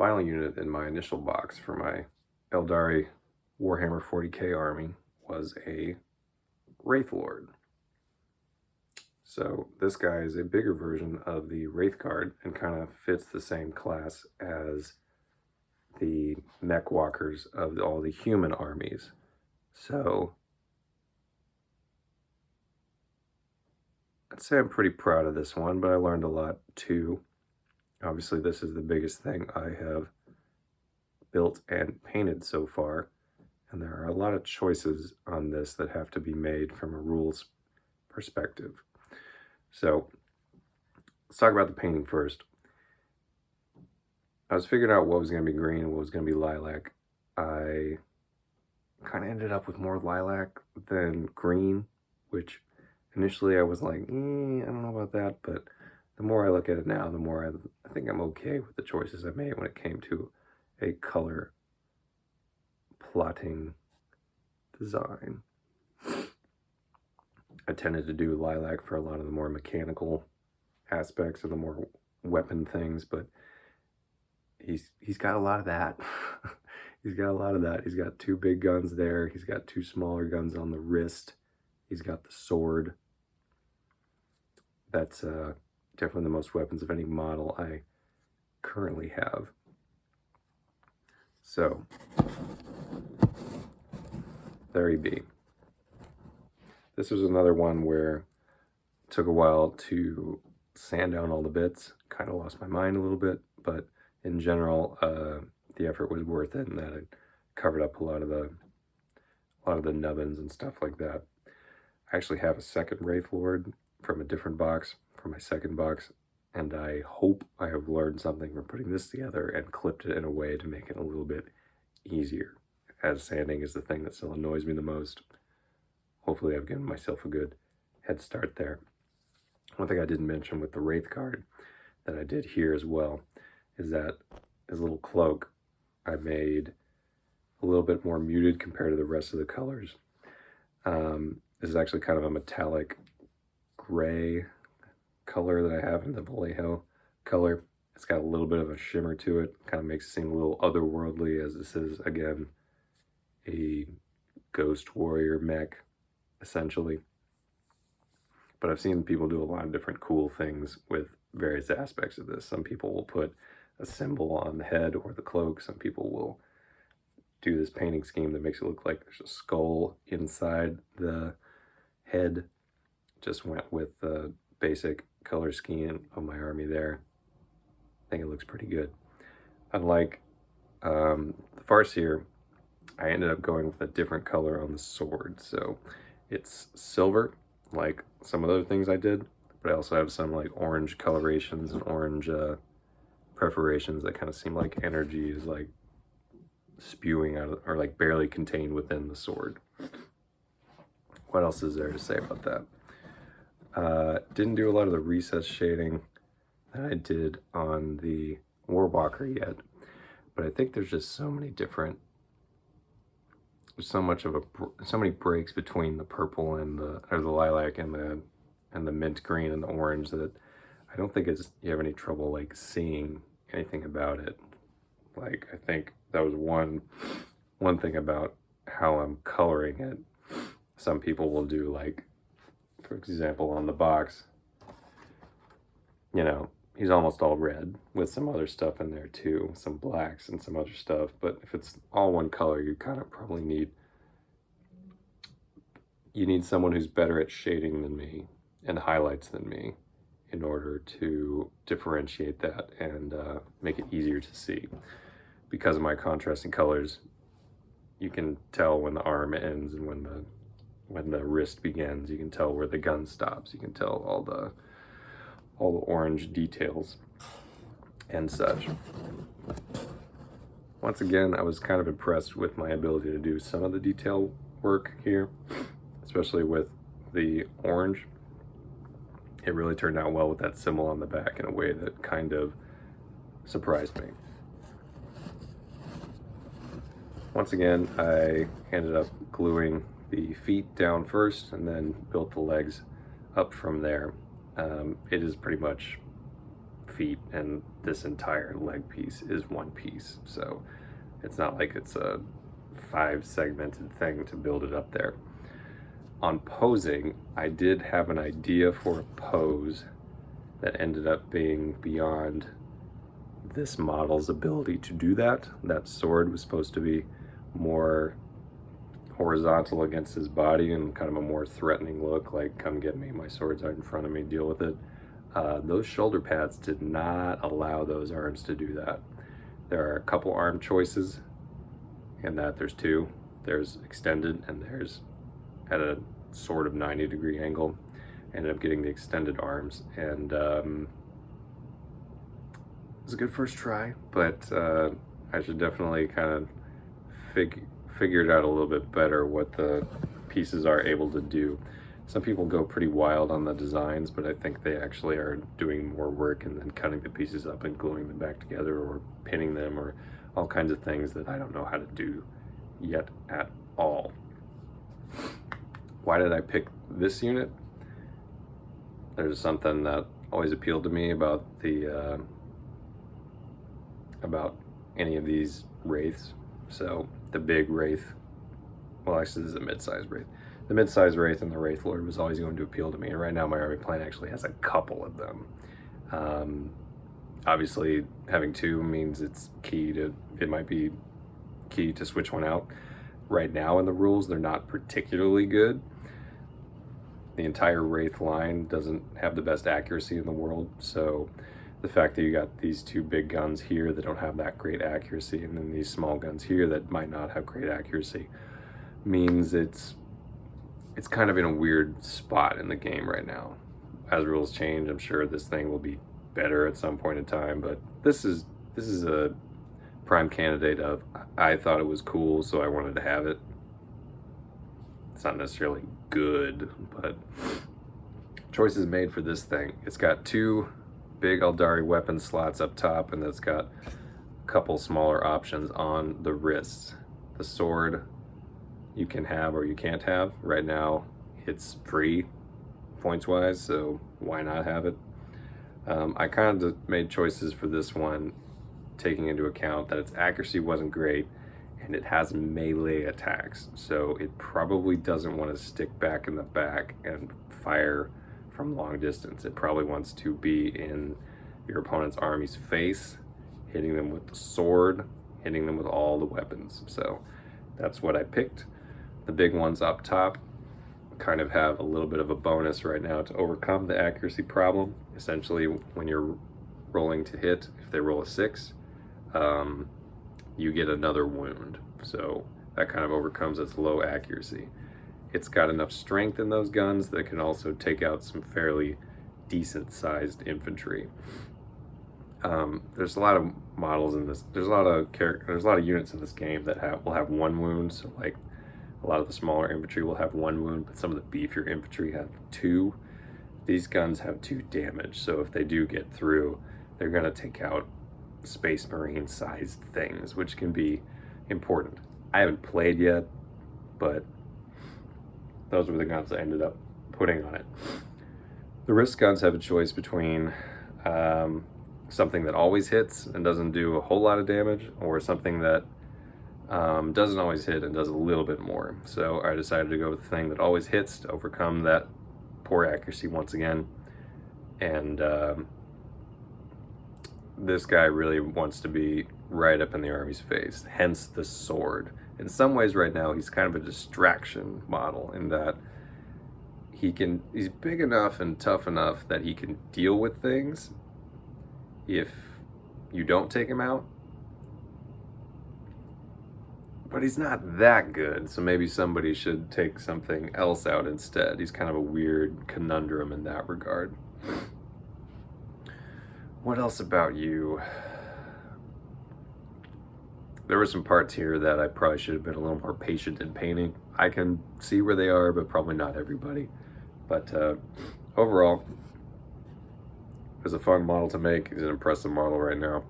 final unit in my initial box for my Aeldari Warhammer 40k army was a Wraithlord. So this guy is a bigger version of the Wraith Guard and kind of fits the same class as the mech walkers of all the human armies. So I'd say I'm pretty proud of this one, but I learned a lot too. Obviously, this is the biggest thing I have built and painted so far, and there are a lot of choices on this that have to be made from a rules perspective. So let's talk about the painting first. I was figuring out what was going to be green and what was going to be lilac. I kind of ended up with more lilac than green, which initially I was like, I don't know about that, but the more I look at it now, the more I think I'm okay with the choices I made when it came to a color plotting design. I tended to do lilac for a lot of the more mechanical aspects and the more weapon things, but he's got a lot of that. He's got a lot of that. He's got 2 big guns there. He's got 2 smaller guns on the wrist. He's got the sword. That's definitely the most weapons of any model I currently have. So, there he be. This was another one where it took a while to sand down all the bits. Kind of lost my mind a little bit, but in general, the effort was worth it, and that it covered up a lot of the nubbins and stuff like that. I actually have a second Wraithlord from a different box, from my second box, and I hope I have learned something from putting this together and clipped it in a way to make it a little bit easier, as sanding is the thing that still annoys me the most. Hopefully I've given myself a good head start there. One thing I didn't mention with the Wraith Guard that I did here as well is that his little cloak I made a little bit more muted compared to the rest of the colors. This is actually kind of a metallic gray color that I have in the Vallejo color. It's got a little bit of a shimmer to it, kind of makes it seem a little otherworldly, as this is, again, a ghost warrior mech, essentially. But I've seen people do a lot of different cool things with various aspects of this. Some people will put a symbol on the head or the cloak. Some people will do this painting scheme that makes it look like there's a skull inside the head. Just went with the basic color scheme of my army there. I think it looks pretty good. Unlike the Farseer, I ended up going with a different color on the sword. So it's silver, like some other things I did, but I also have some like orange colorations and orange perforations that kind of seem like energy is like spewing out of, or like barely contained within the sword. What else is there to say about that? Didn't do a lot of the recess shading that I did on the Warwalker yet, but I think there's just so many different, there's so many breaks between the purple and the lilac and the mint green and the orange that I don't think you have any trouble like seeing anything about it. Like, I think that was one thing about how I'm coloring it. Some people will do, like, for example, on the box, you know, he's almost all red with some other stuff in there too, some blacks and some other stuff. But if it's all one color, you kind of probably need someone who's better at shading than me and highlights than me in order to differentiate that and make it easier to see. Because of my contrasting colors, you can tell when the arm ends and when the wrist begins. You can tell where the gun stops. You can tell all the orange details and such. Once again, I was kind of impressed with my ability to do some of the detail work here, especially with the orange. It really turned out well with that symbol on the back in a way that kind of surprised me. Once again, I ended up gluing the feet down first and then built the legs up from there. It is pretty much feet, and this entire leg piece is one piece. So it's not like it's a 5-segmented thing to build it up there. On posing, I did have an idea for a pose that ended up being beyond this model's ability to do that. That sword was supposed to be more horizontal against his body and kind of a more threatening look, like, come get me, my sword's out in front of me, deal with it. Those shoulder pads did not allow those arms to do that. There are a couple arm choices in that there's two. There's extended and there's at a sort of 90-degree angle. Ended up getting the extended arms, and it was a good first try, but I should definitely kind of figure it out a little bit better what the pieces are able to do. Some people go pretty wild on the designs, but I think they actually are doing more work and then cutting the pieces up and gluing them back together or pinning them or all kinds of things that I don't know how to do yet at all. Why did I pick this unit? There's something that always appealed to me about the about any of these wraiths. So the big wraith, well, actually this is a mid-sized wraith. The mid-sized wraith and the Wraithlord was always going to appeal to me, and right now my army plan actually has a couple of them. Obviously having two means it might be key to switch one out. Right now in the rules, they're not particularly good. The entire Wraith line doesn't have the best accuracy in the world, so the fact that you got these two big guns here that don't have that great accuracy, and then these small guns here that might not have great accuracy, means it's kind of in a weird spot in the game right now. As rules change, I'm sure this thing will be better at some point in time, but this is a prime candidate of, I thought it was cool, so I wanted to have it. It's not necessarily good, but choices made for this thing. It's got two big Aeldari weapon slots up top, and it's got a couple smaller options on the wrists. The sword you can have or you can't have. Right now it's free points wise, so why not have it? I kind of made choices for this one taking into account that its accuracy wasn't great and it has melee attacks, so it probably doesn't want to stick back in the back and fire from long distance. It probably wants to be in your opponent's army's face, hitting them with the sword, hitting them with all the weapons. So that's what I picked. The big ones up top kind of have a little bit of a bonus right now to overcome the accuracy problem. Essentially, when you're rolling to hit, if they roll a 6, you get another wound. So that kind of overcomes its low accuracy. It's got enough strength in those guns that can also take out some fairly decent sized infantry. There's a lot of models in this. There's a lot of units in this game that will have one wound. So like a lot of the smaller infantry will have one wound, but some of the beefier infantry have 2. These guns have 2 damage. So if they do get through, they're gonna take out Space Marine sized things, which can be important. I haven't played yet, but those were the guns I ended up putting on it. The wrist guns have a choice between something that always hits and doesn't do a whole lot of damage, or something that doesn't always hit and does a little bit more. So I decided to go with the thing that always hits to overcome that poor accuracy once again. And this guy really wants to be right up in the army's face, hence the sword. In some ways right now he's kind of a distraction model in that he's big enough and tough enough that he can deal with things if you don't take him out, but he's not that good, so maybe somebody should take something else out instead. He's kind of a weird conundrum in that regard. What else about you? There were some parts here that I probably should have been a little more patient in painting. I can see where they are, but probably not everybody. But overall, it was a fun model to make. It's an impressive model right now.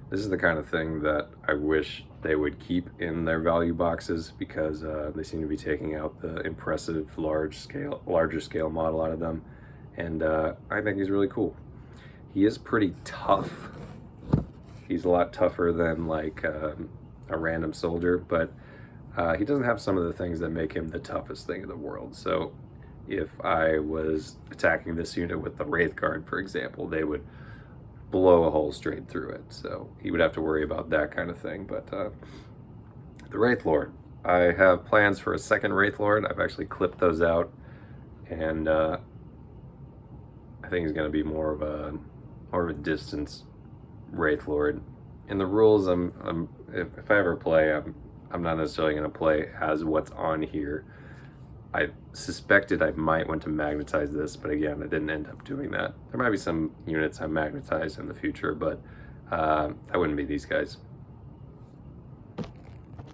This is the kind of thing that I wish they would keep in their value boxes, because they seem to be taking out the impressive larger scale model out of them. And I think he's really cool. He is pretty tough. He's a lot tougher than like a random soldier, but he doesn't have some of the things that make him the toughest thing in the world. So if I was attacking this unit with the Wraith Guard, for example, they would blow a hole straight through it. So he would have to worry about that kind of thing. But the Wraithlord, I have plans for a second Wraithlord. I've actually clipped those out, and I think he's going to be more of a distance Wraithlord. In the rules, if I ever play, I'm not necessarily going to play as what's on here. I suspected I might want to magnetize this, but again, I didn't end up doing that. There might be some units I magnetize in the future, but that wouldn't be these guys.